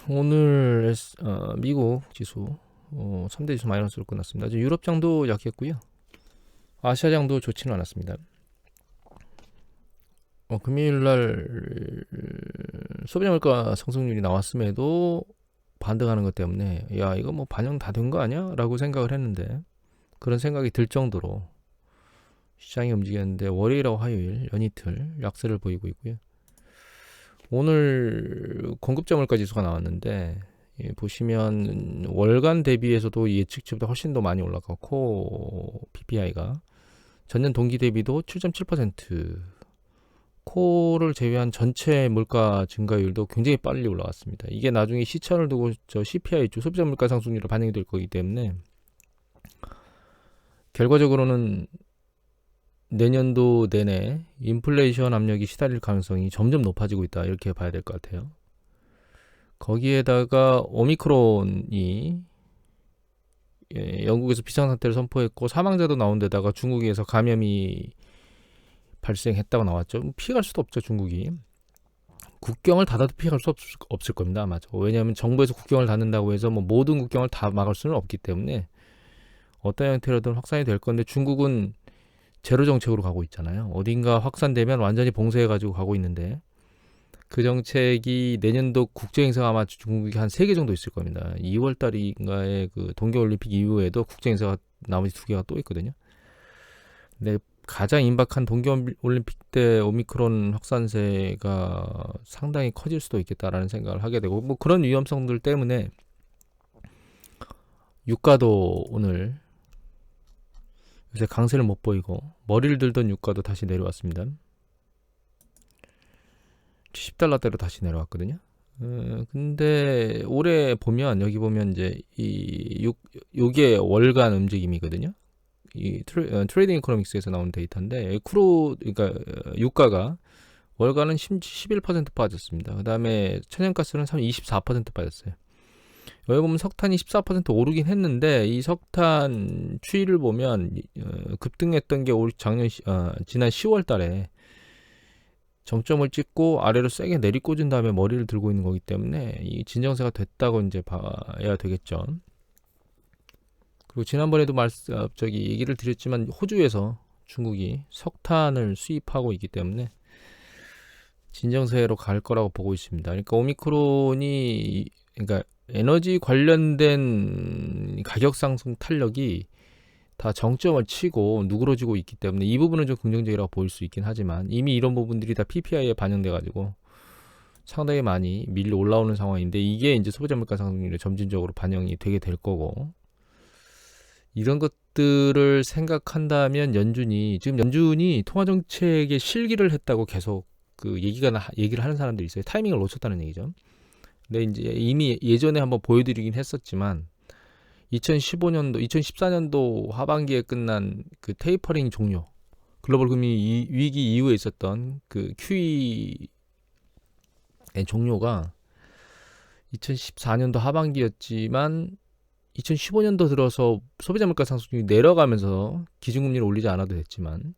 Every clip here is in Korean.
오늘 미국 지수 3대 지수 마이너스로 끝났습니다. 아주 유럽장도 약했고요. 아시아장도 좋지는 않았습니다. 금요일날 소비자 물가 상승률이 나왔음에도 반등하는 것 때문에 야 이거 뭐 반영 다 된 거 아니야? 라고 생각을 했는데 그런 생각이 들 정도로 시장이 움직였는데 월요일하고 화요일 연이틀 약세를 보이고 있고요. 오늘 공급자 물가 지수가 나왔는데 보시면 월간 대비해서도 예측치보다 훨씬 더 많이 올라갔고 PPI가 전년 동기 대비도 7.7%, 코를 제외한 전체 물가 증가율도 굉장히 빨리 올라갔습니다. 이게 나중에 시차를 두고 저 CPI 쪽 소비자 물가 상승률로 반영이 될 거기 때문에 결과적으로는 내년도 내내 인플레이션 압력이 시달릴 가능성이 점점 높아지고 있다, 이렇게 봐야 될 것 같아요. 거기에다가 오미크론이 영국에서 비상상태를 선포했고 사망자도 나온 데다가 중국에서 감염이 발생했다고 나왔죠. 피할 수도 없죠. 중국이 국경을 닫아도 피할 수 없을 겁니다. 아마. 왜냐하면 정부에서 국경을 닫는다고 해서 뭐 모든 국경을 다 막을 수는 없기 때문에 어떤 형태로든 확산이 될 건데, 중국은 제로 정책으로 가고 있잖아요. 어딘가 확산되면 완전히 봉쇄해가지고 가고 있는데, 그 정책이 내년도 국제행사가 아마 중국이 한 3개 정도 있을 겁니다. 2월 달인가에 그 동계올림픽 이후에도 국제행사가 나머지 2개가 또 있거든요. 근데 가장 임박한 동계올림픽 때 오미크론 확산세가 상당히 커질 수도 있겠다라는 생각을 하게 되고, 뭐 그런 위험성들 때문에 유가도 오늘 요새 강세를 못 보이고 머리를 들던 유가도 다시 내려왔습니다. 10달러대로 다시 내려왔거든요. 근데 올해 보면 여기 보면 이제 요게 월간 움직임이거든요. 이 트레이딩 이코노믹스에서 나온 데이터인데 그러니까 유가가 월간은 11% 빠졌습니다. 그 다음에 천연가스는 24% 빠졌어요. 여기 보면 석탄이 14% 오르긴 했는데, 이 석탄 추이를 보면 급등했던 게 지난 10월 달에 정점을 찍고 아래로 세게 내리꽂은 다음에 머리를 들고 있는 거기 때문에 이 진정세가 됐다고 이제 봐야 되겠죠. 그리고 지난번에도 얘기를 드렸지만 호주에서 중국이 석탄을 수입하고 있기 때문에 진정세로 갈 거라고 보고 있습니다. 그러니까 오미크론이, 그러니까 에너지 관련된 가격 상승 탄력이 다 정점을 치고 누그러지고 있기 때문에 이 부분은 좀 긍정적이라고 보일 수 있긴 하지만, 이미 이런 부분들이 다 PPI에 반영돼 가지고 상당히 많이 밀려 올라오는 상황인데, 이게 이제 소비자 물가 상승률에 점진적으로 반영이 되게 될 거고, 이런 것들을 생각한다면 연준이 통화 정책에 실기를 했다고 계속 얘기를 하는 사람들이 있어요. 타이밍을 놓쳤다는 얘기죠. 근데 이제 이미 예전에 한번 보여드리긴 했었지만 2014년도 하반기에 끝난 그 테이퍼링 종료, 글로벌 금리 위기 이후에 있었던 그 QE의 종료가 2014년도 하반기였지만 2015년도 들어서 소비자 물가 상승률이 내려가면서 기준금리를 올리지 않아도 됐지만,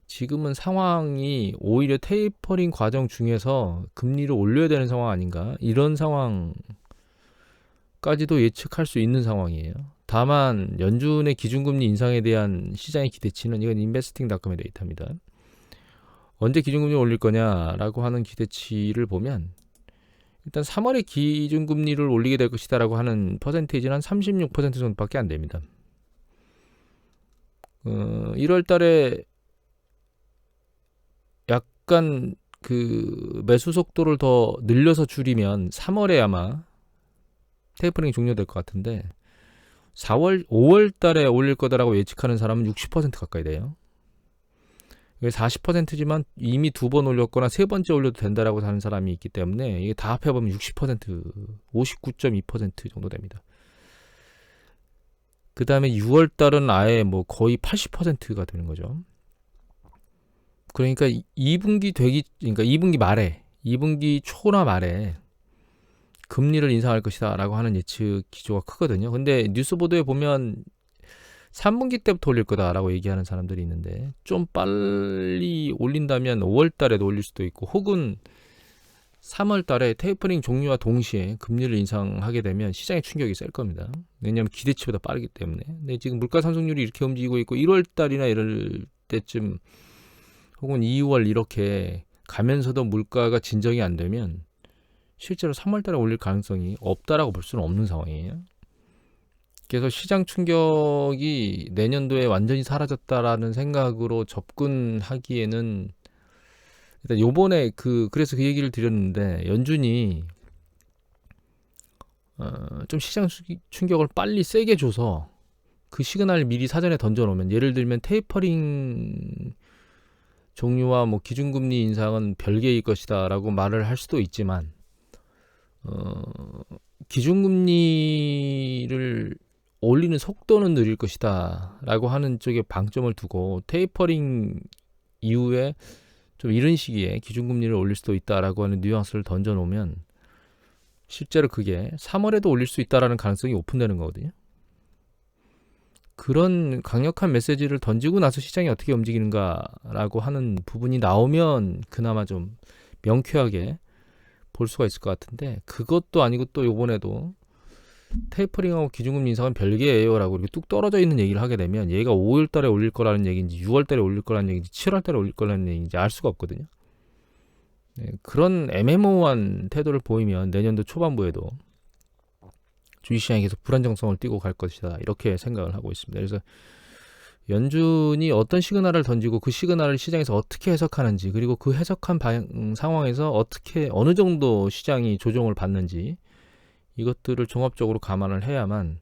지금은 상황이 오히려 테이퍼링 과정 중에서 금리를 올려야 되는 상황 아닌가, 이런 상황까지도 예측할 수 있는 상황이에요. 다만 연준의 기준금리 인상에 대한 시장의 기대치는, 이건 인베스팅닷컴의 데이터입니다. 언제 기준금리 올릴 거냐라고 하는 기대치를 보면 일단 3월에 기준금리를 올리게 될 것이다라고 하는 퍼센테이지는 한 36% 정도밖에 안 됩니다. 1월 달에 약간 그 매수 속도를 더 늘려서 줄이면 3월에 아마 테이퍼링이 종료될 것 같은데, 5월 달에 올릴 거다라고 예측하는 사람은 60% 가까이 돼요. 40%지만 이미 2번 올렸거나 3번째 올려도 된다라고 하는 사람이 있기 때문에 이게 다 합해보면 60%, 59.2% 정도 됩니다. 그 다음에 6월 달은 아예 뭐 거의 80%가 되는 거죠. 그러니까 2분기 초나 말에 금리를 인상할 것이다 라고 하는 예측 기조가 크거든요. 근데 뉴스 보도에 보면 3분기 때부터 올릴 거다라고 얘기하는 사람들이 있는데, 좀 빨리 올린다면 5월 달에도 올릴 수도 있고, 혹은 3월 달에 테이퍼링 종료와 동시에 금리를 인상하게 되면 시장의 충격이 셀 겁니다. 왜냐하면 기대치보다 빠르기 때문에. 근데 지금 물가 상승률이 이렇게 움직이고 있고 1월 달이나 이럴 때쯤 혹은 2월 이렇게 가면서도 물가가 진정이 안 되면 실제로 3월 달에 올릴 가능성이 없다라고 볼 수는 없는 상황이에요. 그래서 시장 충격이 내년도에 완전히 사라졌다라는 생각으로 접근하기에는 일단 요번에 그래서 그 얘기를 드렸는데 연준이 좀 시장 충격을 빨리 세게 줘서 그 시그널을 미리 사전에 던져놓으면, 예를 들면 테이퍼링 종류와 뭐 기준금리 인상은 별개일 것이다라고 말을 할 수도 있지만 기준금리를 올리는 속도는 느릴 것이다라고 하는 쪽에 방점을 두고 테이퍼링 이후에 좀 이른 시기에 기준금리를 올릴 수도 있다라고 하는 뉘앙스를 던져놓으면 실제로 그게 3월에도 올릴 수 있다라는 가능성이 오픈되는 거거든요. 그런 강력한 메시지를 던지고 나서 시장이 어떻게 움직이는가라고 하는 부분이 나오면 그나마 좀 명쾌하게 볼 수가 있을 것 같은데, 그것도 아니고 또 요번에도 테이퍼링하고 기준금리 인상은 별개예요 라고 이렇게 뚝 떨어져 있는 얘기를 하게 되면 얘가 5월 달에 올릴 거라는 얘기인지 6월 달에 올릴 거라는 얘기인지 7월 달에 올릴 거라는 얘기인지 알 수가 없거든요. 네, 그런 애매모호한 태도를 보이면 내년도 초반부에도 주식시장이 계속 불안정성을 띠고 갈 것이다, 이렇게 생각을 하고 있습니다. 그래서 연준이 어떤 시그널을 던지고 그 시그널을 시장에서 어떻게 해석하는지, 그리고 그 해석한 상황에서 어떻게 어느 정도 시장이 조정을 받는지, 이것들을 종합적으로 감안을 해야만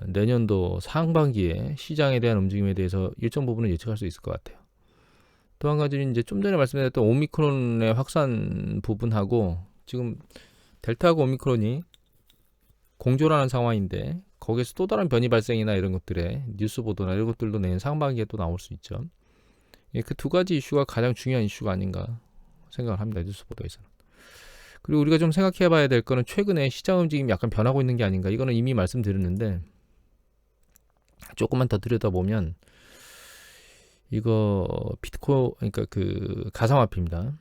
내년도 상반기에 시장에 대한 움직임에 대해서 일정 부분은 예측할 수 있을 것 같아요. 또 한 가지는 이제 좀 전에 말씀드렸던 오미크론의 확산 부분하고 지금 델타하고 오미크론이 공조라는 상황인데 거기에서 또 다른 변이 발생이나 이런 것들의 뉴스 보도나 이런 것들도 내년 상반기에 또 나올 수 있죠. 그 두 가지 이슈가 가장 중요한 이슈가 아닌가 생각을 합니다. 뉴스 보도에서는. 그리고 우리가 좀 생각해 봐야 될 거는 최근에 시장 움직임이 약간 변하고 있는 게 아닌가. 이거는 이미 말씀드렸는데 조금만 더 들여다보면 이거 그러니까 그 가상화폐입니다.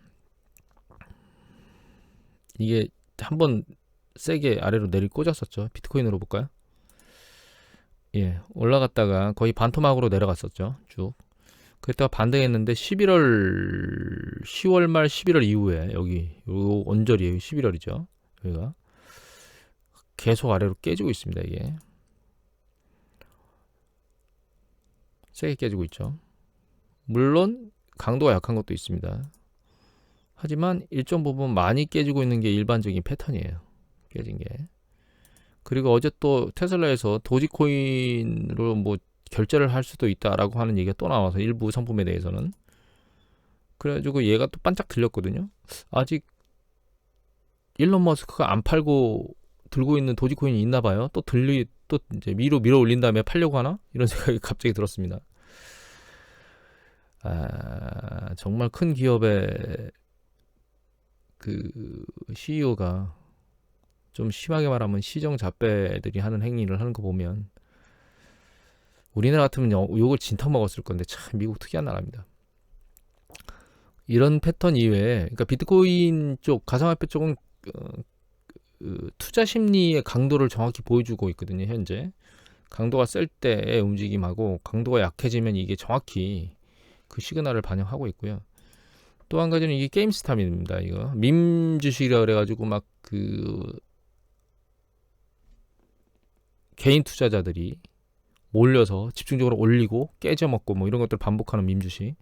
이게 한번 세게 아래로 내리 꽂았었죠. 비트코인으로 볼까요? 예, 올라갔다가 거의 반토막으로 내려갔었죠. 쭉. 그랬다가 반등했는데 10월 말 11월 이후에 여기 요 언저리에요. 11월이죠. 여기가 계속 아래로 깨지고 있습니다. 이게 세게 깨지고 있죠. 물론 강도가 약한 것도 있습니다. 하지만 일정 부분 많이 깨지고 있는 게 일반적인 패턴이에요. 깨진 게. 그리고 어제 또 테슬라에서 도지코인으로 뭐 결제를 할 수도 있다라고 하는 얘기가 또 나와서 일부 상품에 대해서는, 그래가지고 얘가 또 반짝 들렸거든요. 아직 일론 머스크가 안 팔고 들고 있는 도지코인이 있나 봐요. 또 이제 밀어 올린 다음에 팔려고 하나? 이런 생각이 갑자기 들었습니다. 정말 큰 기업의 그 CEO가 좀 심하게 말하면 시정잡배들이 하는 행위를 하는 거 보면 우리나라 같으면 욕을 진탕 먹었을 건데 참 미국 특이한 나라입니다. 이런 패턴 이외에, 그러니까 비트코인 쪽, 가상화폐 쪽은 투자 심리의 강도를 정확히 보여주고 있거든요. 현재 강도가 셀 때의 움직임하고 강도가 약해지면 이게 정확히 그 시그널을 반영하고 있고요. 또 한 가지는 이게 게임스탑입니다. 이거 밈 주식이라 그래가지고 막 개인 투자자들이 몰려서 집중적으로 올리고 깨져먹고 뭐 이런 것들 반복하는 밈 주식.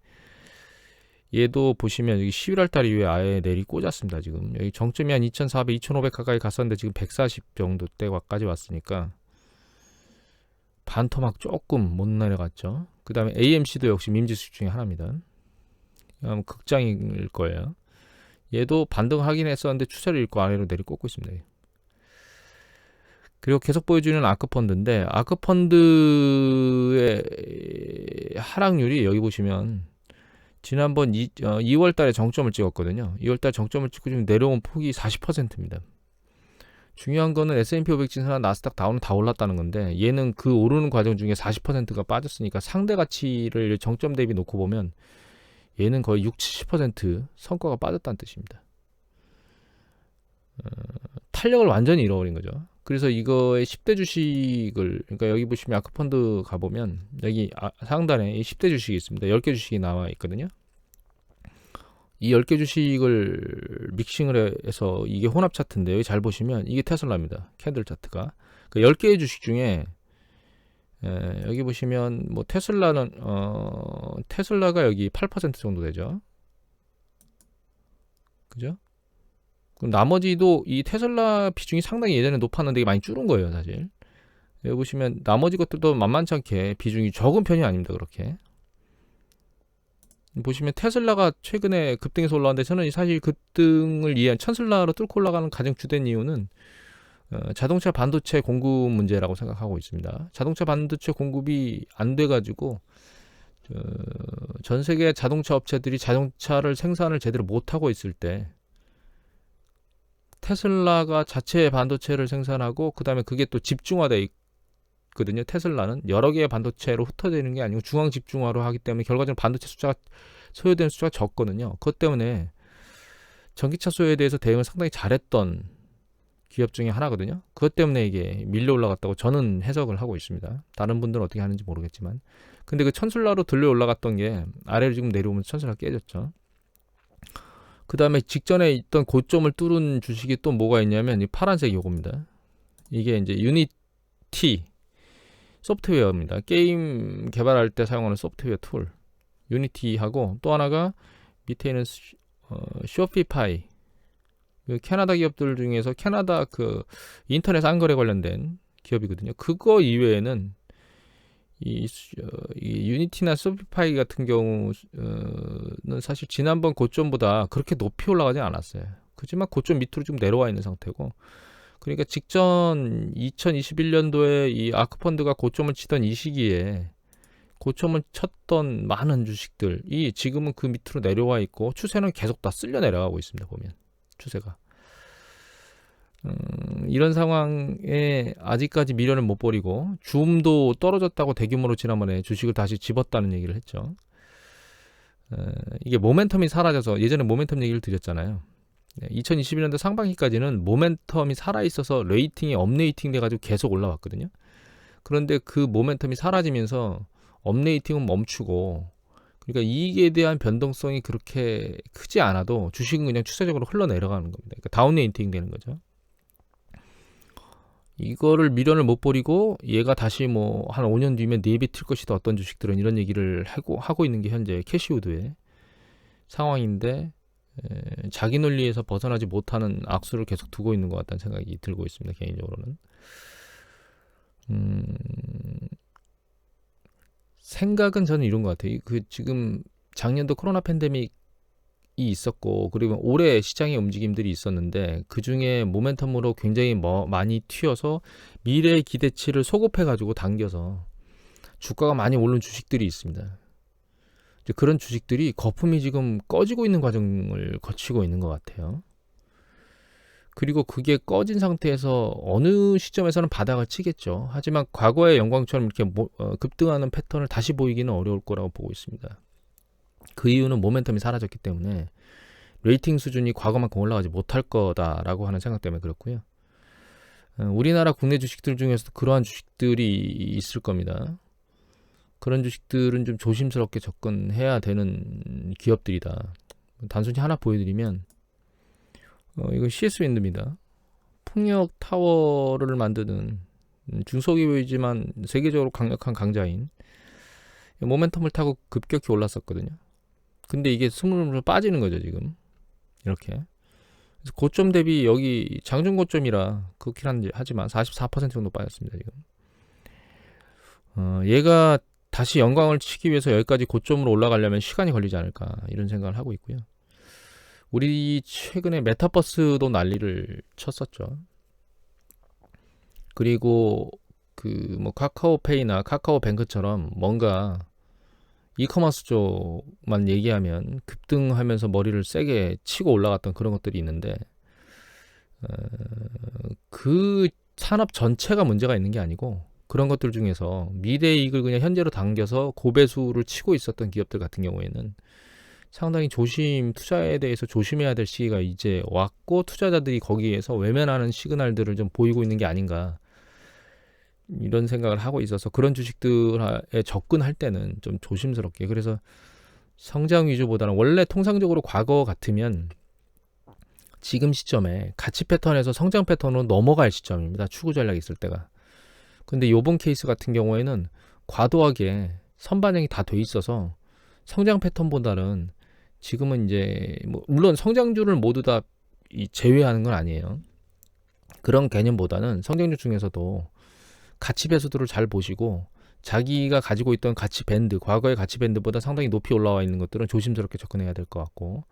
얘도 보시면 여기 11월 달 이후에 아예 내리 꽂았습니다. 지금 여기 정점이 한 2,400, 2,500 가까이 갔었는데 지금 140 정도 때까지 왔으니까 반토막 조금 못 내려갔죠. 그 다음에 AMC도 역시 밈주식 중에 하나입니다. 극장일 거예요. 얘도 반등하긴 했었는데 추세를 잃고 아래로 내리 꽂고 있습니다. 그리고 계속 보여주는 아크펀드인데 아크펀드의 하락률이 여기 보시면 지난번 2월 달에 정점을 찍었거든요. 2월 달 정점을 찍고 지금 내려온 폭이 40%입니다. 중요한 거는 S&P 500 지수나 나스닥 다우는 다 올랐다는 건데 얘는 그 오르는 과정 중에 40%가 빠졌으니까 상대 가치를 정점 대비 놓고 보면 얘는 거의 60, 70% 성과가 빠졌다는 뜻입니다. 탄력을 완전히 잃어버린 거죠. 그래서 이거의 10대 주식을, 그러니까 여기 보시면 아크펀드 가보면 여기 상단에 이 10대 주식이 있습니다. 10개 주식이 나와 있거든요. 이 10개 주식을 믹싱을 해서 이게 혼합 차트인데 여기 잘 보시면 이게 테슬라입니다. 캔들 차트가. 그 10개의 주식 중에 여기 보시면 뭐 테슬라는 테슬라가 여기 8% 정도 되죠. 그죠? 그럼 나머지도 이 테슬라 비중이 상당히 예전에 높았는데 이게 많이 줄은 거예요, 사실. 여기 보시면 나머지 것들도 만만치 않게 비중이 적은 편이 아닙니다, 그렇게. 보시면 테슬라가 최근에 급등해서 올라왔는데 저는 사실 급등을 이해한 천슬라로 뚫고 올라가는 가장 주된 이유는 자동차 반도체 공급 문제라고 생각하고 있습니다. 자동차 반도체 공급이 안 돼가지고 전 세계 자동차 업체들이 자동차를 생산을 제대로 못하고 있을 때 테슬라가 자체 반도체를 생산하고 그 다음에 그게 또 집중화돼 있거든요. 테슬라는 여러 개의 반도체로 흩어져 있는 게 아니고 중앙 집중화로 하기 때문에 결과적으로 반도체 숫자가 소요되는 숫자가 적거든요. 그것 때문에 전기차 소요에 대해서 대응을 상당히 잘했던 기업 중에 하나거든요. 그것 때문에 이게 밀려 올라갔다고 저는 해석을 하고 있습니다. 다른 분들은 어떻게 하는지 모르겠지만. 근데 그 천슬라로 들려 올라갔던 게 아래로 지금 내려오면서 천슬라가 깨졌죠. 그 다음에 직전에 있던 고점을 뚫은 주식이 또 뭐가 있냐면 이 파란색 요겁니다. 이게 이제 유니티 소프트웨어입니다. 게임 개발할 때 사용하는 소프트웨어 툴 유니티하고 또 하나가 밑에 있는 쇼피파이 캐나다 기업들 중에서 캐나다 그 인터넷 안거래 관련된 기업이거든요. 그거 이외에는 이 유니티나 쇼피파이 같은 경우는 사실 지난번 고점보다 그렇게 높이 올라가지 않았어요. 그렇지만 고점 밑으로 좀 내려와 있는 상태고, 그러니까 직전 2021년도에 이 아크펀드가 고점을 치던 이 시기에 고점을 쳤던 많은 주식들이 지금은 그 밑으로 내려와 있고 추세는 계속 다 쓸려 내려가고 있습니다. 보면 추세가 이런 상황에 아직까지 미련을 못 버리고 줌도 떨어졌다고 대규모로 지난번에 주식을 다시 집었다는 얘기를 했죠. 이게 모멘텀이 사라져서 예전에 모멘텀 얘기를 드렸잖아요. 2021년도 상반기까지는 모멘텀이 살아있어서 레이팅이 업레이팅 돼가지고 계속 올라왔거든요. 그런데 그 모멘텀이 사라지면서 업레이팅은 멈추고, 그러니까 이익에 대한 변동성이 그렇게 크지 않아도 주식은 그냥 추세적으로 흘러내려가는 겁니다. 그러니까 다운레이팅 되는 거죠. 이거를 미련을 못 버리고 얘가 다시 뭐 한 5년 뒤면 4배 튈 것이다 어떤 주식들은 이런 얘기를 하고 있는 게 현재 캐시우드의 상황인데 자기 논리에서 벗어나지 못하는 악수를 계속 두고 있는 것 같다는 생각이 들고 있습니다. 개인적으로는. 생각은 저는 이런 것 같아요. 그 지금 작년도 코로나 팬데믹이 있었고 그리고 올해 시장의 움직임들이 있었는데 그 중에 모멘텀으로 굉장히 많이 튀어서 미래의 기대치를 소급해가지고 당겨서 주가가 많이 오른 주식들이 있습니다. 이제 그런 주식들이 거품이 지금 꺼지고 있는 과정을 거치고 있는 것 같아요. 그리고 그게 꺼진 상태에서 어느 시점에서는 바닥을 치겠죠. 하지만 과거의 영광처럼 이렇게 급등하는 패턴을 다시 보이기는 어려울 거라고 보고 있습니다. 그 이유는 모멘텀이 사라졌기 때문에 레이팅 수준이 과거만큼 올라가지 못할 거다라고 하는 생각 때문에 그렇고요. 우리나라 국내 주식들 중에서도 그러한 주식들이 있을 겁니다. 그런 주식들은 좀 조심스럽게 접근해야 되는 기업들이다. 단순히 하나 보여드리면 이거 CS윈드입니다. 풍력 타워를 만드는 중소기업이지만 세계적으로 강력한 강자인 모멘텀을 타고 급격히 올랐었거든요. 근데 이게 스물스물 빠지는 거죠 지금 이렇게. 그래서 고점 대비 여기 장중 고점이라 그렇긴 하지만 44% 정도 빠졌습니다 지금. 얘가 다시 영광을 치기 위해서 여기까지 고점으로 올라가려면 시간이 걸리지 않을까 이런 생각을 하고 있고요. 우리 최근에 메타버스도 난리를 쳤었죠. 그리고 그 뭐 카카오페이나 카카오뱅크처럼 뭔가 이커머스 쪽만 얘기하면 급등하면서 머리를 세게 치고 올라갔던 그런 것들이 있는데 그 산업 전체가 문제가 있는 게 아니고 그런 것들 중에서 미래 이익을 그냥 현재로 당겨서 고배수를 치고 있었던 기업들 같은 경우에는 상당히 투자에 대해서 조심해야 될 시기가 이제 왔고, 투자자들이 거기에서 외면하는 시그널들을 좀 보이고 있는 게 아닌가, 이런 생각을 하고 있어서 그런 주식들에 접근할 때는 좀 조심스럽게, 그래서 성장 위주보다는, 원래 통상적으로 과거 같으면 지금 시점에 가치 패턴에서 성장 패턴으로 넘어갈 시점입니다. 추구 전략이 있을 때가. 근데 요번 케이스 같은 경우에는 과도하게 선반영이 다 돼 있어서 성장 패턴보다는 지금은 이제 물론 성장주를 모두 다 제외하는 건 아니에요. 그런 개념보다는 성장주 중에서도 가치 배수들을 잘 보시고, 자기가 가지고 있던 가치 밴드, 과거의 가치 밴드보다 상당히 높이 올라와 있는 것들은 조심스럽게 접근해야 될 것 같고,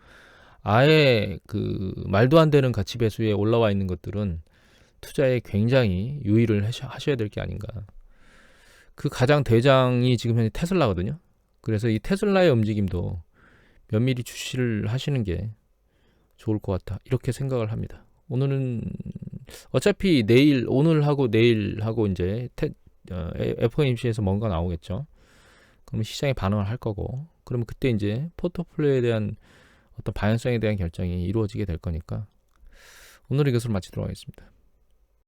아예 그 말도 안 되는 가치 배수에 올라와 있는 것들은 투자에 굉장히 유의를 하셔야 될 게 아닌가. 그 가장 대장이 지금 현재 테슬라거든요. 그래서 이 테슬라의 움직임도 면밀히 주시를 하시는 게 좋을 것 같다, 이렇게 생각을 합니다. 오늘은 어차피 오늘하고 내일하고 이제 FOMC에서 뭔가 나오겠죠. 그러면 시장에 반응을 할 거고, 그러면 그때 이제 포트폴리오에 대한 어떤 방향성에 대한 결정이 이루어지게 될 거니까, 오늘 이것으로 마치도록 하겠습니다.